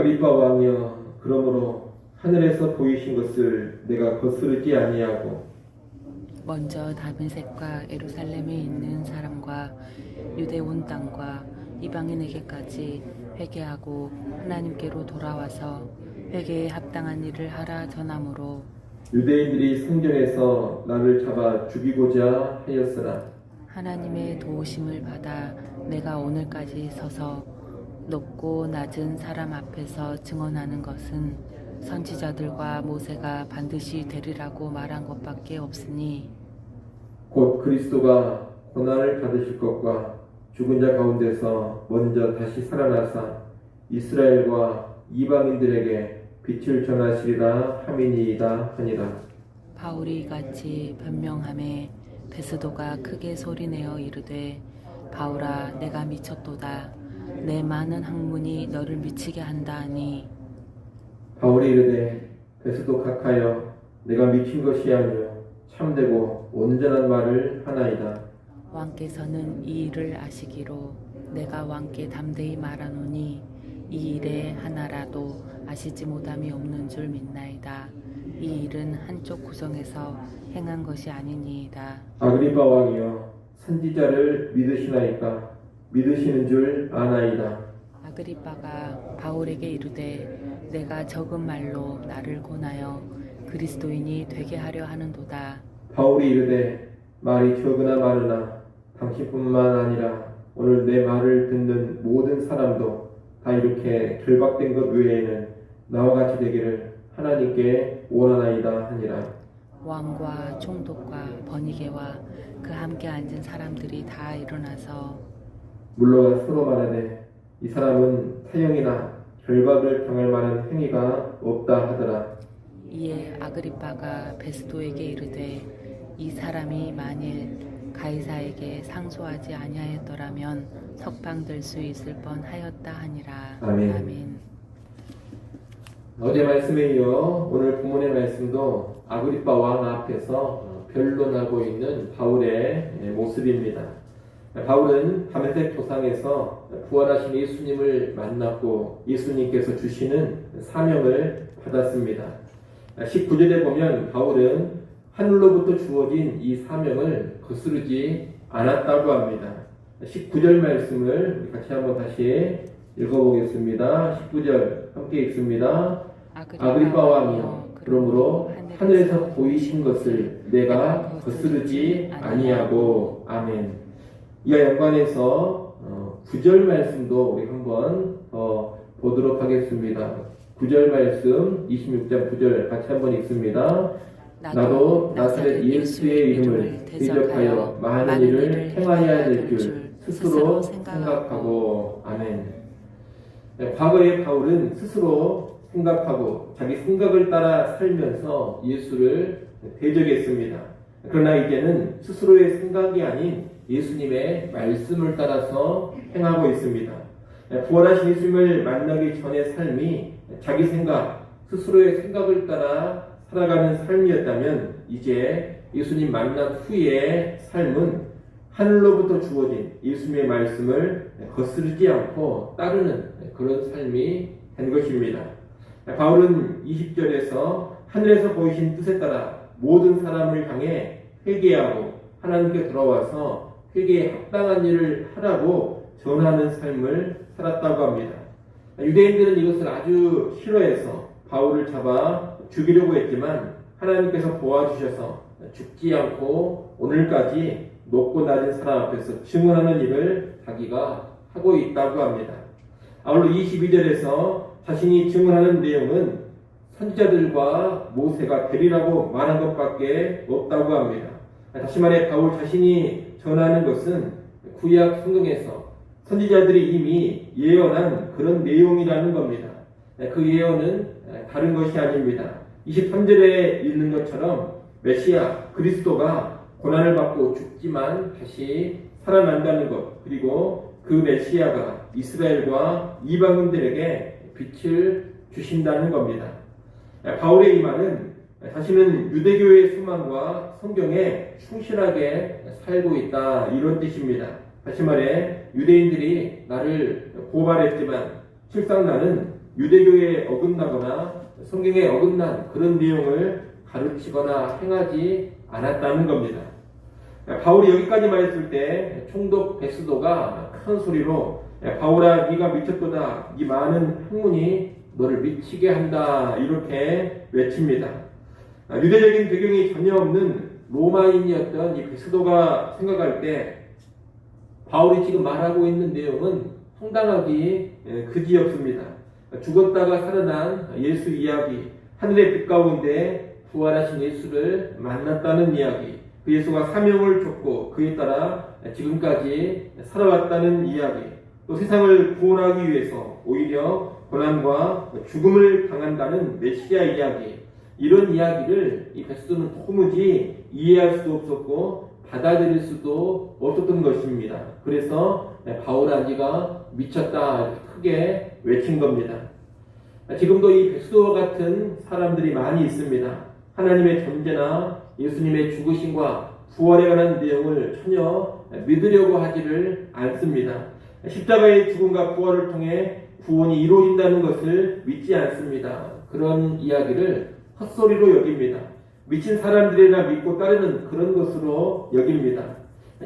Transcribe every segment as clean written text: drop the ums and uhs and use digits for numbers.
아그리빠 왕이여, 그러므로 하늘에서 보이신 것을 내가 거스르지 아니하고 먼저 다메섹과 예루살렘에 있는 사람과 유대 온 땅과 이방인에게까지 회개하고 하나님께로 돌아와서 회개에 합당한 일을 하라 전함으로 유대인들이 성전에서 나를 잡아 죽이고자 하였으나 하나님의 도우심을 받아 내가 오늘까지 서서 높고 낮은 사람 앞에서 증언하는 것은 선지자들과 모세가 반드시 되리라고 말한 것밖에 없으니 곧 그리스도가 고난을 받으실 것과 죽은 자 가운데서 먼저 다시 살아나사 이스라엘과 이방인들에게 빛을 전하시리라 함이니이다 하니라. 바울이 이같이 변명하매 베스도가 크게 소리내어 이르되 바울아 내가 미쳤도다 내 많은 학문이 너를 미치게 한다 하니 바울이 이르되 베스도 각하여 내가 미친 것이 아니요 참되고 온전한 말을 하나이다. 왕께서는 이 일을 아시기로 내가 왕께 담대히 말하노니 이 일에 하나라도 아시지 못함이 없는 줄 믿나이다. 이 일은 한쪽 구성에서 행한 것이 아니니이다. 아그리빠 왕이여, 선지자를 믿으시나이까? 믿으시는 줄 아나이다. 아그리빠가 바울에게 이르되 내가 적은 말로 나를 권하여 그리스도인이 되게 하려 하는도다. 바울이 이르되 말이 적으나 많으나 당신뿐만 아니라 오늘 내 말을 듣는 모든 사람도 다 이렇게 결박된 것 외에는 나와 같이 되기를 하나님께 원하나이다 하니라. 왕과 총독과 번이게와 그 함께 앉은 사람들이 다 일어나서 물러가 서로 말하되 이 사람은 사형이나 결박을 당할 만한 행위가 없다 하더라. 이에 아그리빠가 베스도에게 이르되 이 사람이 만일 가이사에게 상소하지 아니하였더라면 석방될 수 있을 뻔하였다 하니라. 아멘. 어제 말씀에 이어 오늘 본문의 말씀도 아그리빠 왕 앞에서 변론하고 있는 바울의 모습입니다. 바울은 다메섹 도상에서 부활하신 예수님을 만났고 예수님께서 주시는 사명을 받았습니다. 19절에 보면 바울은 하늘로부터 주어진 이 사명을 거스르지 않았다고 합니다. 19절 말씀을 같이 한번 다시 읽어보겠습니다. 19절 함께 읽습니다. 아그리빠 왕이여, 그러므로 하늘에서 보이신 것을 내가 거스르지 아니하고. 아멘. 이와 연관해서 9절 말씀도 우리 한번 보도록 하겠습니다. 9절 말씀 26장 9절 같이 한번 읽습니다. 나도 나사렛 예수의 이름을 대적하여 많은 일을 행하여야 될 줄 스스로 생각하고. 아멘. 과거의 바울은 스스로 생각하고 자기 생각을 따라 살면서 예수를 대적했습니다. 그러나 이제는 스스로의 생각이 아닌 예수님의 말씀을 따라서 행하고 있습니다. 부활하신 예수님을 만나기 전의 삶이 자기 생각, 스스로의 생각을 따라 살아가는 삶이었다면 이제 예수님 만난 후의 삶은 하늘로부터 주어진 예수님의 말씀을 거스르지 않고 따르는 그런 삶이 된 것입니다. 바울은 20절에서 하늘에서 보이신 뜻에 따라 모든 사람을 향해 회개하고 하나님께 돌아와서 회개에 합당한 일을 하라고 전하는 삶을 살았다고 합니다. 유대인들은 이것을 아주 싫어해서 바울을 잡아 죽이려고 했지만 하나님께서 도와주셔서 죽지 않고 오늘까지 높고 낮은 사람 앞에서 증언하는 일을 자기가 하고 있다고 합니다. 아울러 22절에서 자신이 증언하는 내용은 선지자들과 모세가 되리라고 말한 것밖에 없다고 합니다. 다시 말해 바울 자신이 전하는 것은 구약 성경에서 선지자들이 이미 예언한 그런 내용이라는 겁니다. 그 예언은 다른 것이 아닙니다. 23절에 읽는 것처럼 메시아 그리스도가 고난을 받고 죽지만 다시 살아난다는 것, 그리고 그 메시아가 이스라엘과 이방인들에게 빛을 주신다는 겁니다. 바울의 이 말은 자신은 유대교의 소망과 성경에 충실하게 살고 있다, 이런 뜻입니다. 다시 말해 유대인들이 나를 고발했지만 실상 나는 유대교에 어긋나거나 성경에 어긋난 그런 내용을 가르치거나 행하지 않았다는 겁니다. 바울이 여기까지 말했을 때 총독 베스도가 큰 소리로 바울아 네가 미쳤도다. 이 많은 학문이 너를 미치게 한다. 이렇게 외칩니다. 유대적인 배경이 전혀 없는 로마인이었던 이 베스도가 생각할 때 바울이 지금 말하고 있는 내용은 황당하기 그지없습니다. 죽었다가 살아난 예수 이야기, 하늘의 빛 가운데 부활하신 예수를 만났다는 이야기, 그 예수가 사명을 줬고 그에 따라 지금까지 살아왔다는 이야기, 또 세상을 구원하기 위해서 오히려 고난과 죽음을 당한다는 메시아 이야기, 이런 이야기를 이 베스도는 도무지 이해할 수도 없었고 받아들일 수도 없었던 것입니다. 그래서 바울아 네가 미쳤다 이렇게 크게 외친 겁니다. 지금도 이 베스도와 같은 사람들이 많이 있습니다. 하나님의 존재나 예수님의 죽으심과 부활에 관한 내용을 전혀 믿으려고 하지를 않습니다. 십자가의 죽음과 부활을 통해 구원이 이루어진다는 것을 믿지 않습니다. 그런 이야기를 헛소리로 여깁니다. 미친 사람들이나 믿고 따르는 그런 것으로 여깁니다.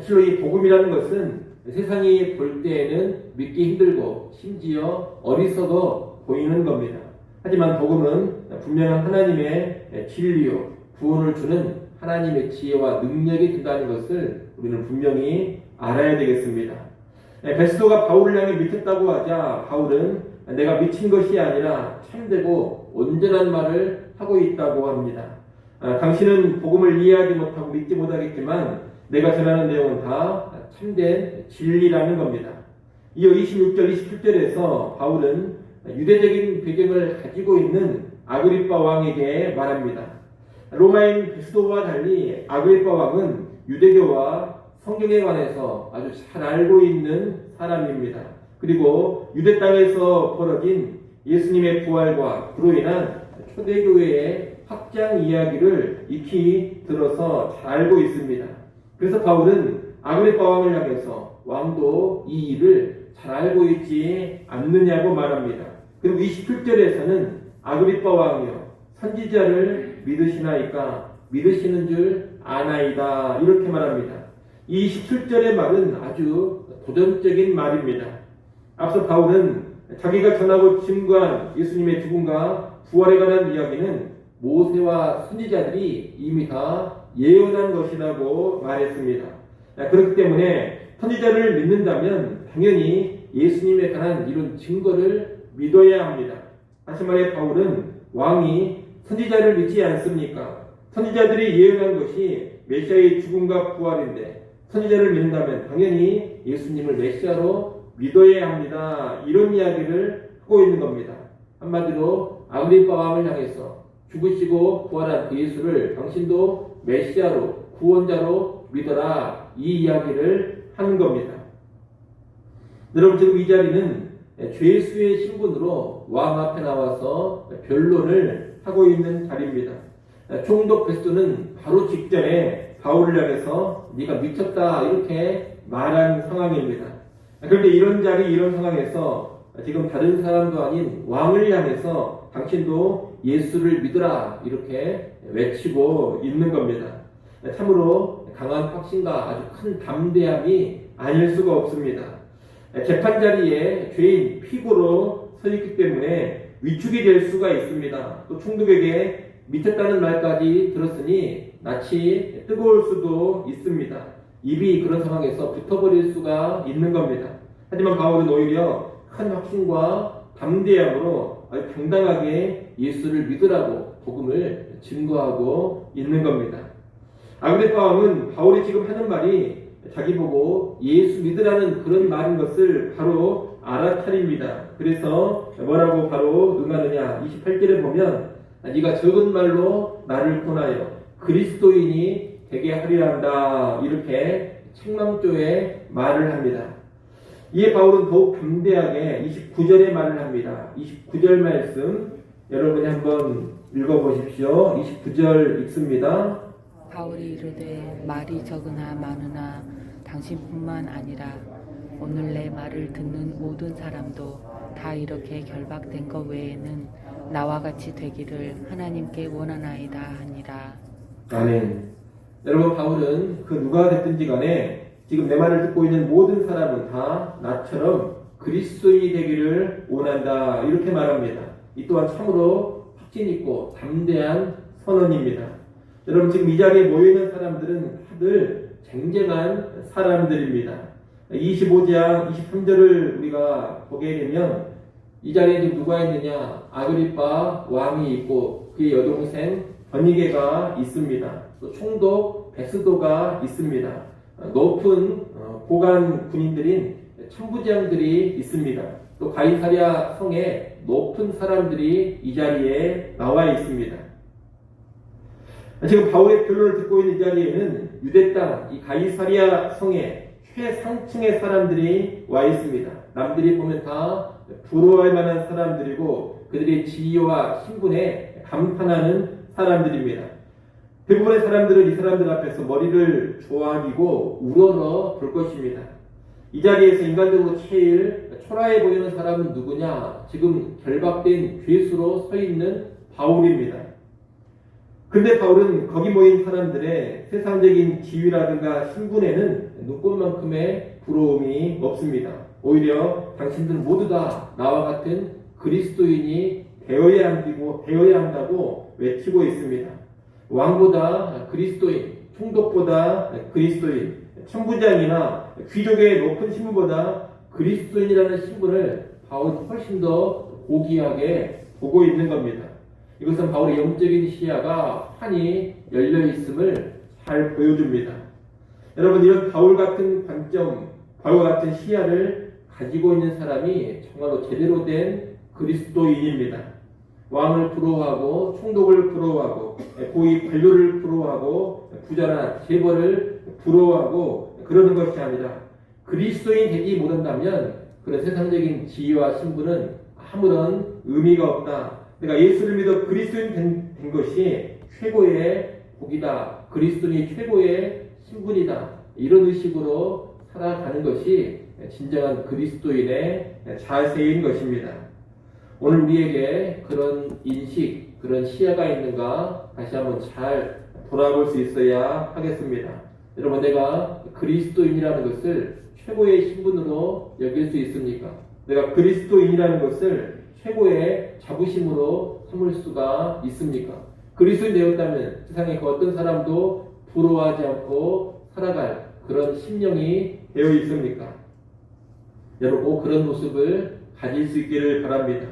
실로 이 복음이라는 것은 세상이 볼 때에는 믿기 힘들고 심지어 어리석어 보이는 겁니다. 하지만 복음은 분명한 하나님의 진리요, 구원을 주는 하나님의 지혜와 능력이 된다는 것을 우리는 분명히 알아야 되겠습니다. 베스도가 바울을 향해 미쳤다고 하자 바울은 내가 미친 것이 아니라 참되고 온전한 말을 하고 있다고 합니다. 당신은 복음을 이해하지 못하고 믿지 못하겠지만 내가 전하는 내용은 다 참된 진리라는 겁니다. 이어 26절, 27절에서 바울은 유대적인 배경을 가지고 있는 아그리빠 왕에게 말합니다. 로마인 베스도와 달리 아그리빠 왕은 유대교와 성경에 관해서 아주 잘 알고 있는 사람입니다. 그리고 유대 땅에서 벌어진 예수님의 부활과 그로 인한 초대교회의 확장 이야기를 익히 들어서 잘 알고 있습니다. 그래서 바울은 아그리빠 왕을 향해서 왕도 이 일을 잘 알고 있지 않느냐고 말합니다. 그리고 27절에서는 아그리빠 왕이여 선지자를 믿으시나이까 믿으시는 줄 아나이다 이렇게 말합니다. 이 27절의 말은 아주 도전적인 말입니다. 앞서 바울은 자기가 전하고 증거한 예수님의 죽음과 부활에 관한 이야기는 모세와 선지자들이 이미 다 예언한 것이라고 말했습니다. 그렇기 때문에 선지자를 믿는다면 당연히 예수님에 관한 이런 증거를 믿어야 합니다. 다시 말해 바울은 왕이 선지자를 믿지 않습니까? 선지자들이 예언한 것이 메시아의 죽음과 부활인데 선지자를 믿는다면 당연히 예수님을 메시아로 믿어야 합니다. 이런 이야기를 하고 있는 겁니다. 한마디로 아그리빠 왕을 향해서 죽으시고 부활한 그 예수를 당신도 메시아로 구원자로 믿어라 이 이야기를 하는 겁니다. 여러분 지금 이 자리는 죄수의 신분으로 왕 앞에 나와서 변론을 하고 있는 자리입니다. 총독 베스도는 바로 직전에 바울을 향해서 네가 미쳤다 이렇게 말한 상황입니다. 그런데 이런 자리 이런 상황에서 지금 다른 사람도 아닌 왕을 향해서 당신도 예수를 믿으라 이렇게 외치고 있는 겁니다. 참으로 강한 확신과 아주 큰 담대함이 아닐 수가 없습니다. 재판 자리에 죄인 피고로 서 있기 때문에 위축이 될 수가 있습니다. 또 총독에게 미쳤다는 말까지 들었으니 낯이 뜨거울 수도 있습니다. 입이 그런 상황에서 붙어버릴 수가 있는 겁니다. 하지만 바울은 오히려 큰 확신과 담대함으로 아주 당당하게 예수를 믿으라고 복음을 증거하고 있는 겁니다. 아그리빠 왕은 바울이 지금 하는 말이 자기 보고 예수 믿으라는 그런 말인 것을 바로 알아차립니다. 그래서 뭐라고 바로 응하느냐 28절에 보면 네가 적은 말로 나를 권하여 그리스도인이 되게 하려 한다 이렇게 책망조에 말을 합니다. 이에 바울은 더욱 담대하게 29절에 말을 합니다. 29절 말씀 여러분이 한번 읽어보십시오. 29절 읽습니다. 바울이 이르되 말이 적으나 많으나 당신뿐만 아니라 오늘 내 말을 듣는 모든 사람도 다 이렇게 결박된 것 외에는 나와 같이 되기를 하나님께 원하나이다 하니라. 아멘. 여러분, 바울은 그 누가 됐든지 간에 지금 내 말을 듣고 있는 모든 사람은 다 나처럼 그리스도인이 되기를 원한다, 이렇게 말합니다. 이 또한 참으로 확신 있고 담대한 선언입니다. 여러분, 지금 이 자리에 모여있는 사람들은 다들 쟁쟁한 사람들입니다. 25장 23절을 우리가 보게 되면 이 자리에 지금 누가 있느냐? 아그리빠 왕이 있고 그의 여동생 버니게가 있습니다. 또 총독 베스도가 있습니다. 높은 고관 군인들인 천부장들이 있습니다. 또 가이사랴 성에 높은 사람들이 이 자리에 나와 있습니다. 지금 바울의 변론을 듣고 있는 이 자리에는 유대 땅, 이 가이사랴 성에 최상층의 사람들이 와 있습니다. 남들이 보면 다 부러워할 만한 사람들이고 그들의 지위와 신분에 감탄하는 사람들입니다. 대부분의 사람들은 이 사람들 앞에서 머리를 조아리고 우러러 볼 것입니다. 이 자리에서 인간적으로 제일 초라해 보이는 사람은 누구냐? 지금 결박된 죄수로 서 있는 바울입니다. 근데 바울은 거기 모인 사람들의 세상적인 지위라든가 신분에는 눈꽃만큼의 부러움이 없습니다. 오히려 당신들은 모두 다 나와 같은 그리스도인이 되어야 한다고 외치고 있습니다. 왕보다 그리스도인, 총독보다 그리스도인, 천부장이나 귀족의 높은 신분보다 그리스도인이라는 신분을 바울은 훨씬 더 고귀하게 보고 있는 겁니다. 이것은 바울의 영적인 시야가 환히 열려 있음을 잘 보여줍니다. 여러분, 이런 바울 같은 관점, 바울 같은 시야를 가지고 있는 사람이 정말로 제대로 된 그리스도인입니다. 왕을 부러워하고 총독을 부러워하고 고위 관료를 부러워하고 부자나 재벌을 부러워하고 그러는 것이 아니라 그리스도인 되지 못한다면 그런 세상적인 지위와 신분은 아무런 의미가 없다. 내가 예수를 믿어 그리스도인 된 것이 최고의 복이다. 그리스도인이 최고의 신분이다. 이런 의식으로 살아가는 것이 진정한 그리스도인의 자세인 것입니다. 오늘 우리에게 그런 인식, 그런 시야가 있는가 다시 한번 잘 돌아볼 수 있어야 하겠습니다. 여러분, 내가 그리스도인이라는 것을 최고의 신분으로 여길 수 있습니까? 내가 그리스도인이라는 것을 최고의 자부심으로 삼을 수가 있습니까? 그리스도인 되었다면 세상에 그 어떤 사람도 부러워하지 않고 살아갈 그런 심령이 되어 있습니까? 여러분, 꼭 그런 모습을 가질 수 있기를 바랍니다.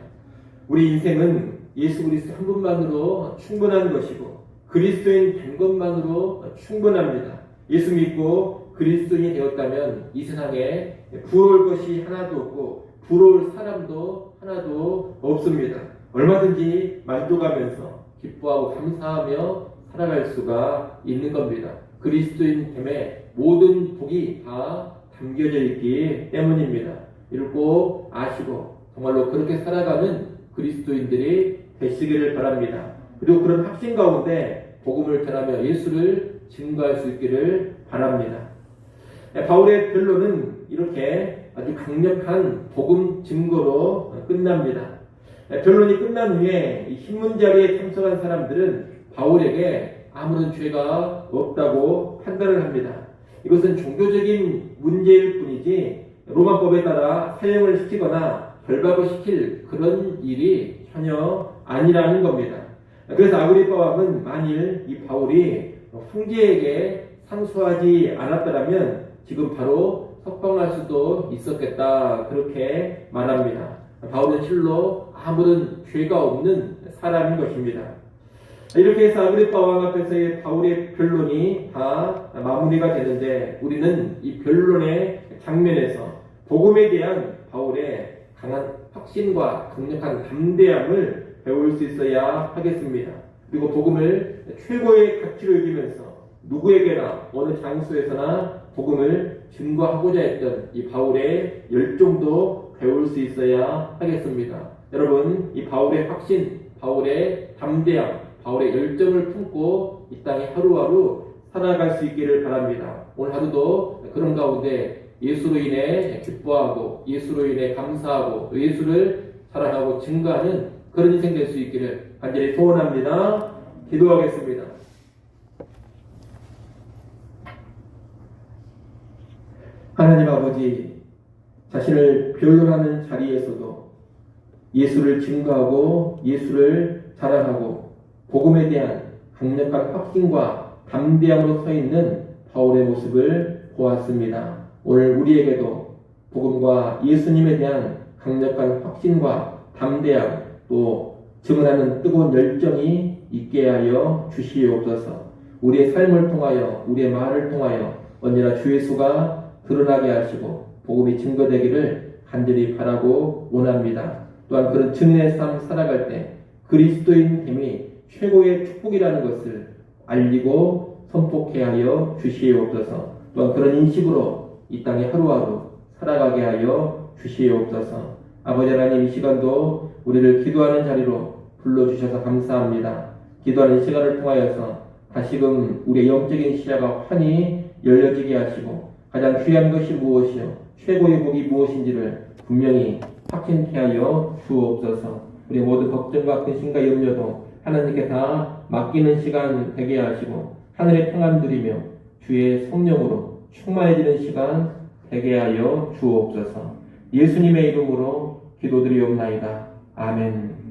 우리 인생은 예수 그리스도 한 분만으로 충분한 것이고 그리스도인 된 것만으로 충분합니다. 예수 믿고 그리스도인이 되었다면 이 세상에 부러울 것이 하나도 없고 부러울 사람도 하나도 없습니다. 얼마든지 만족하면서 기뻐하고 감사하며 살아갈 수가 있는 겁니다. 그리스도인 됨에 모든 복이 다 담겨져 있기 때문입니다. 이를 꼭 아시고 정말로 그렇게 살아가는 그리스도인들이 되시기를 바랍니다. 그리고 그런 확신 가운데 복음을 전하며 예수를 증거할 수 있기를 바랍니다. 바울의 변론은 이렇게 아주 강력한 복음 증거로 끝납니다. 변론이 끝난 후에 이 신문 자리에 참석한 사람들은 바울에게 아무런 죄가 없다고 판단을 합니다. 이것은 종교적인 문제일 뿐이지 로마법에 따라 사형을 시키거나 결박을 시킬 그런 일이 전혀 아니라는 겁니다. 그래서 아그리빠 왕은 만일 이 바울이 황제에게 상소하지 않았더라면 지금 바로 석방할 수도 있었겠다, 그렇게 말합니다. 바울은 실로 아무런 죄가 없는 사람인 것입니다. 이렇게 해서 아그리빠 왕 앞에서의 바울의 변론이 다 마무리가 되는데 우리는 이 변론의 장면에서 복음에 대한 바울의 강한 확신과 강력한 담대함을 배울 수 있어야 하겠습니다. 그리고 복음을 최고의 가치로 여기면서 누구에게나 어느 장소에서나 복음을 증거하고자 했던 이 바울의 열정도 배울 수 있어야 하겠습니다. 여러분, 이 바울의 확신, 바울의 담대함, 바울의 열정을 품고 이 땅에 하루하루 살아갈 수 있기를 바랍니다. 오늘 하루도 그런 가운데 예수로 인해 기뻐하고 예수로 인해 감사하고 예수를 사랑하고 증거하는 그런 인생 될 수 있기를 간절히 소원합니다. 기도하겠습니다. 하나님 아버지, 자신을 변론하는 자리에서도 예수를 증거하고 예수를 자랑하고 복음에 대한 강력한 확신과 담대함으로 서 있는 바울의 모습을 보았습니다. 오늘 우리에게도 복음과 예수님에 대한 강력한 확신과 담대함 또 증언하는 뜨거운 열정이 있게 하여 주시옵소서. 우리의 삶을 통하여 우리의 말을 통하여 언제나 주 예수가 드러나게 하시고 복음이 증거되기를 간절히 바라고 원합니다. 또한 그런 증인의 삶 살아갈 때 그리스도인됨이 최고의 축복이라는 것을 알리고 선포케 하여 주시옵소서. 또한 그런 인식으로 이 땅에 하루하루 살아가게 하여 주시옵소서. 아버지 하나님, 이 시간도 우리를 기도하는 자리로 불러주셔서 감사합니다. 기도하는 시간을 통하여서 다시금 우리의 영적인 시야가 환히 열려지게 하시고 가장 귀한 것이 무엇이요 최고의 복이 무엇인지를 분명히 확신케 하여 주옵소서. 우리의 모든 걱정과 근심과 염려도 하나님께 다 맡기는 시간 되게 하시고 하늘의 평안 누리며 주의 성령으로 충만해지는 시간 되게 하여 주옵소서. 예수님의 이름으로 기도드리옵나이다. 아멘.